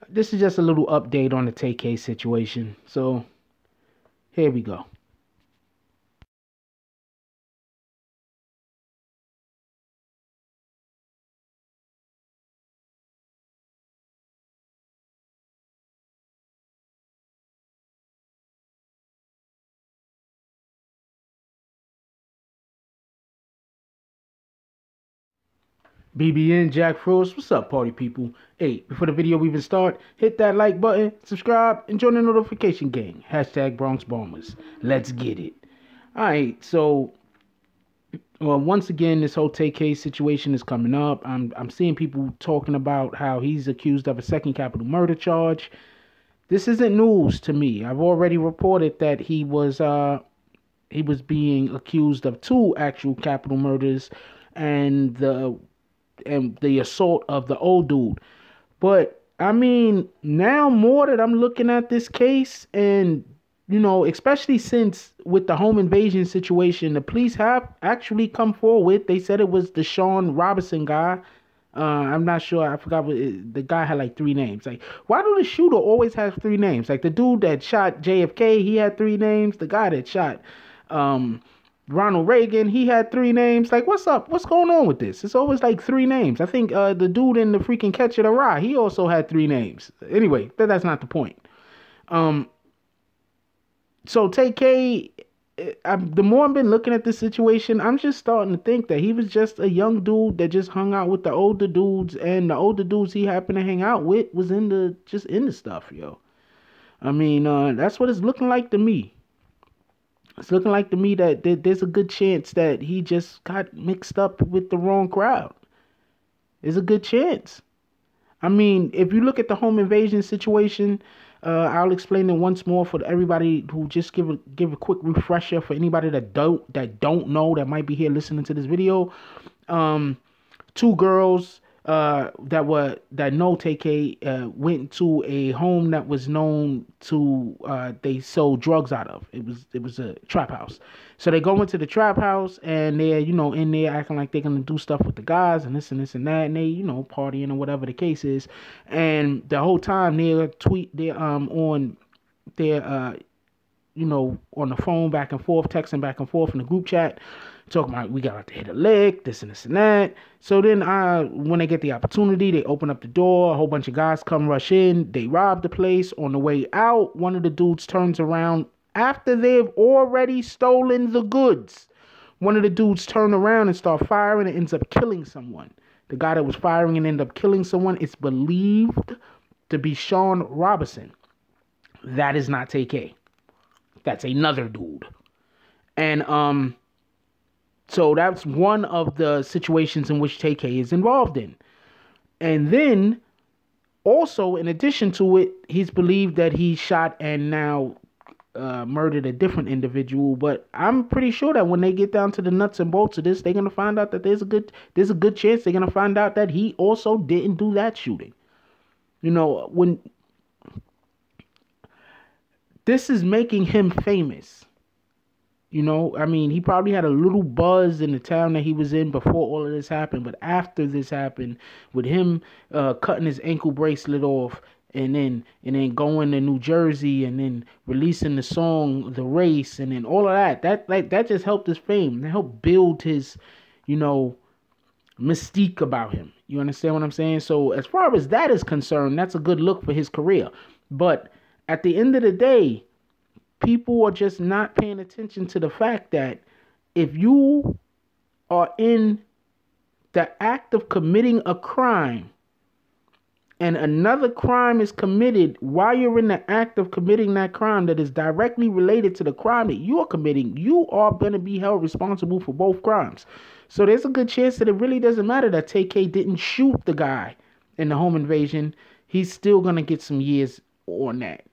This is just a little update on the Tay K situation. So here we go. BBN Jack Frost, what's up, party people? Hey, before the video even start, hit that like button, subscribe, and join the notification gang. Hashtag Bronx Bombers. Let's get it. All right, so once again, this whole Tay K situation is coming up. I'm seeing people talking about how he's accused of a second capital murder charge. This isn't news to me. I've already reported that he was being accused of two actual capital murders and the assault of the old dude. But I mean, now more that I'm looking at this case, and especially since with the home invasion situation, the police have actually come forward. They said it was the Sean Robinson guy. I'm not sure. I forgot the guy had like three names. Like, why do the shooter always have three names? Like the dude that shot JFK, he had three names. The guy that shot Ronald Reagan, he had three names. Like, what's up? What's going on with this? It's always like three names. I think the dude in the freaking Catch of the Rye, he also had three names. Anyway, but that's not the point. Um, so Tay K, the more I've been looking at this situation, I'm just starting to think that he was just a young dude that just hung out with the older dudes, and the older dudes he happened to hang out with was in the stuff, yo. I mean, that's what it's looking like to me. It's looking like to me that there's a good chance that he just got mixed up with the wrong crowd. There's a good chance. I mean, if you look at the home invasion situation, I'll explain it once more for everybody who just give a quick refresher for anybody that don't know that might be here listening to this video. Two girls that know Tay K went to a home that was known to they sold drugs out of. It was a trap house. So they go into the trap house and they're in there acting like they're gonna do stuff with the guys and this and this and that, and they partying or whatever the case is. And the whole time they're on their on the phone back and forth, texting back and forth in the group chat, talking about we got to hit a lick, this and this and that. So then when they get the opportunity, they open up the door, a whole bunch of guys come rush in, they rob the place. On the way out, one of the dudes turns around after they've already stolen the goods. One of the dudes turn around and start firing and ends up killing someone. The guy that was firing and ended up killing someone is believed to be Sean Robinson. That is not Tay K. That's another dude. And so that's one of the situations in which Tay K is involved in. And then also, in addition to it, he's believed that he shot and now murdered a different individual. But I'm pretty sure that when they get down to the nuts and bolts of this, they're gonna find out that there's a good chance they're gonna find out that he also didn't do that shooting. When this is making him famous. I mean, he probably had a little buzz in the town that he was in before all of this happened. But after this happened, with him cutting his ankle bracelet off and then going to New Jersey and then releasing the song The Race and then all of that just helped his fame. That helped build his, mystique about him. You understand what I'm saying? So as far as that is concerned, that's a good look for his career. But at the end of the day, people are just not paying attention to the fact that if you are in the act of committing a crime and another crime is committed while you're in the act of committing that crime that is directly related to the crime that you're committing, you are going to be held responsible for both crimes. So there's a good chance that it really doesn't matter that Tay K didn't shoot the guy in the home invasion. He's still going to get some years on that.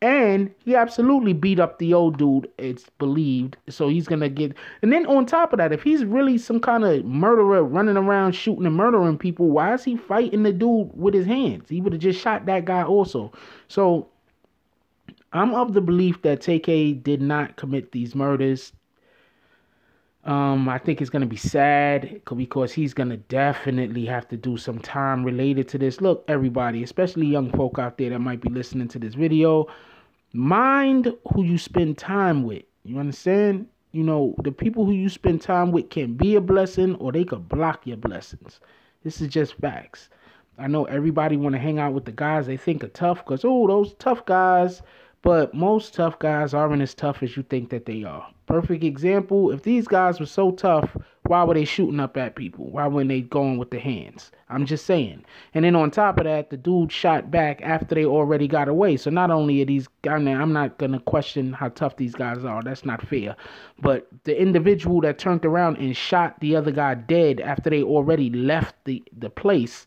And he absolutely beat up the old dude, it's believed. So he's going to get... And then on top of that, if he's really some kind of murderer running around shooting and murdering people, why is he fighting the dude with his hands? He would have just shot that guy also. So I'm of the belief that Tay K did not commit these murders. I think it's gonna be sad because he's gonna definitely have to do some time related to this. Look, everybody, especially young folk out there that might be listening to this video, mind who you spend time with. You understand? You know, the people who you spend time with can be a blessing or they could block your blessings. This is just facts. I know everybody want to hang out with the guys they think are tough because, oh, those tough guys. But most tough guys aren't as tough as you think that they are. Perfect example, if these guys were so tough, why were they shooting up at people? Why weren't they going with the hands? I'm just saying. And then on top of that, the dude shot back after they already got away. So not only are these guys, I'm not going to question how tough these guys are. That's not fair. But the individual that turned around and shot the other guy dead after they already left the place,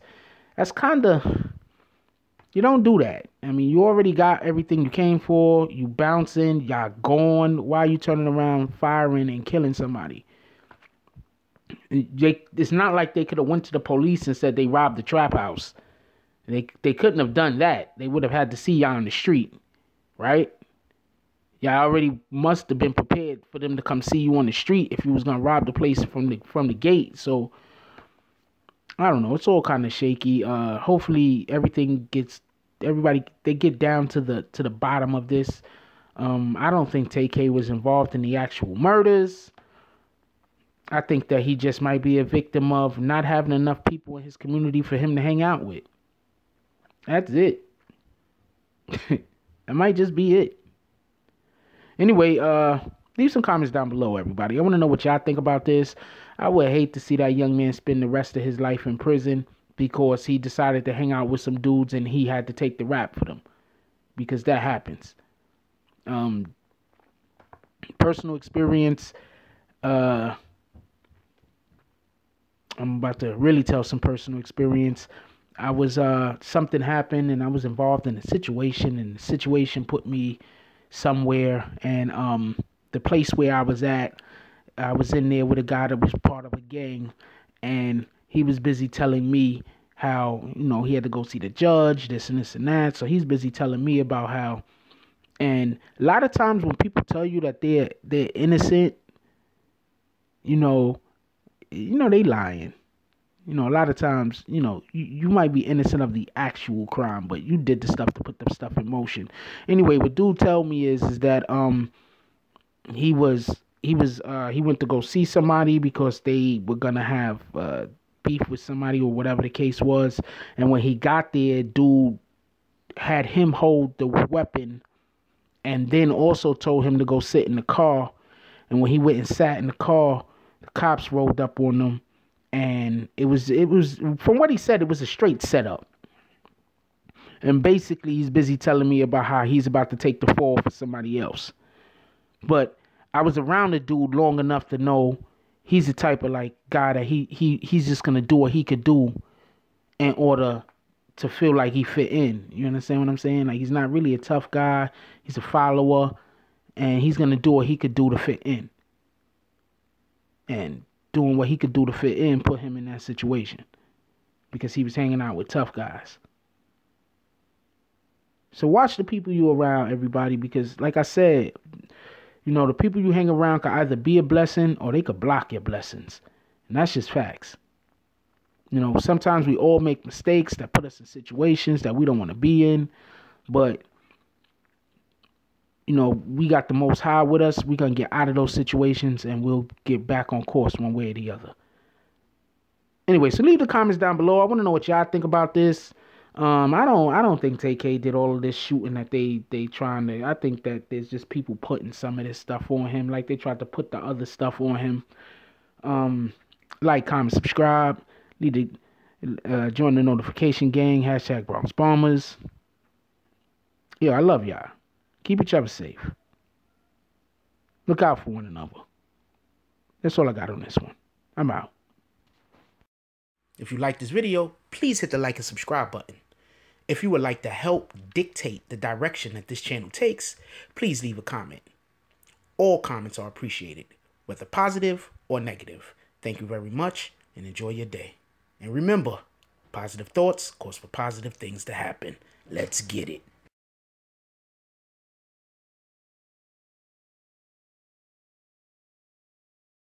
that's kind of... You don't do that. I mean, you already got everything you came for. You bouncing. Y'all gone. Why are you turning around, firing, and killing somebody? It's not like they could have went to the police and said they robbed the trap house. They couldn't have done that. They would have had to see y'all on the street, right? Y'all already must have been prepared for them to come see you on the street if you was gonna rob the place from the gate. So I don't know. It's all kind of shaky. Hopefully everybody they get down to the bottom of this. I don't think Tay K was involved in the actual murders. I think that he just might be a victim of not having enough people in his community for him to hang out with. That's it. That might just be it. Anyway, leave some comments down below, everybody. I want to know what y'all think about this. I would hate to see that young man spend the rest of his life in prison because he decided to hang out with some dudes and he had to take the rap for them. Because that happens. Personal experience. I'm about to really tell some personal experience. I was, something happened and I was involved in a situation and the situation put me somewhere. And the place where I was at, I was in there with a guy that was part of a gang, and he was busy telling me how, you know, he had to go see the judge, this and this and that. So he's busy telling me about how, and a lot of times when people tell you that they're innocent, you know, they lying. You know, a lot of times, you know, you might be innocent of the actual crime, but you did the stuff to put the stuff in motion. Anyway, what dude tell me is that he went to go see somebody because they were gonna have beef with somebody or whatever the case was. And when he got there, dude had him hold the weapon and then also told him to go sit in the car. And when he went and sat in the car, the cops rolled up on him. And it was from what he said, it was a straight setup. And basically, he's busy telling me about how he's about to take the fall for somebody else. But I was around the dude long enough to know he's the type of like guy that he's just gonna do what he could do in order to feel like he fit in. You understand what I'm saying? Like, he's not really a tough guy. He's a follower, and he's gonna do what he could do to fit in. And doing what he could do to fit in put him in that situation because he was hanging out with tough guys. So watch the people you around, everybody, because like I said, you know, the people you hang around can either be a blessing or they could block your blessings. And that's just facts. You know, sometimes we all make mistakes that put us in situations that we don't want to be in. But, you know, we got the Most High with us. We're going to get out of those situations and we'll get back on course one way or the other. Anyway, so leave the comments down below. I want to know what y'all think about this. I don't think Tay K did all of this shooting that they trying to. I think that there's just people putting some of this stuff on him, like they tried to put the other stuff on him. Like, comment, subscribe. Need to join the notification gang. # Bronx Bombers. Yo, I love y'all. Keep each other safe. Look out for one another. That's all I got on this one. I'm out. If you like this video, please hit the like and subscribe button. If you would like to help dictate the direction that this channel takes, please leave a comment. All comments are appreciated, whether positive or negative. Thank you very much and enjoy your day. And remember, positive thoughts cause for positive things to happen. Let's get it.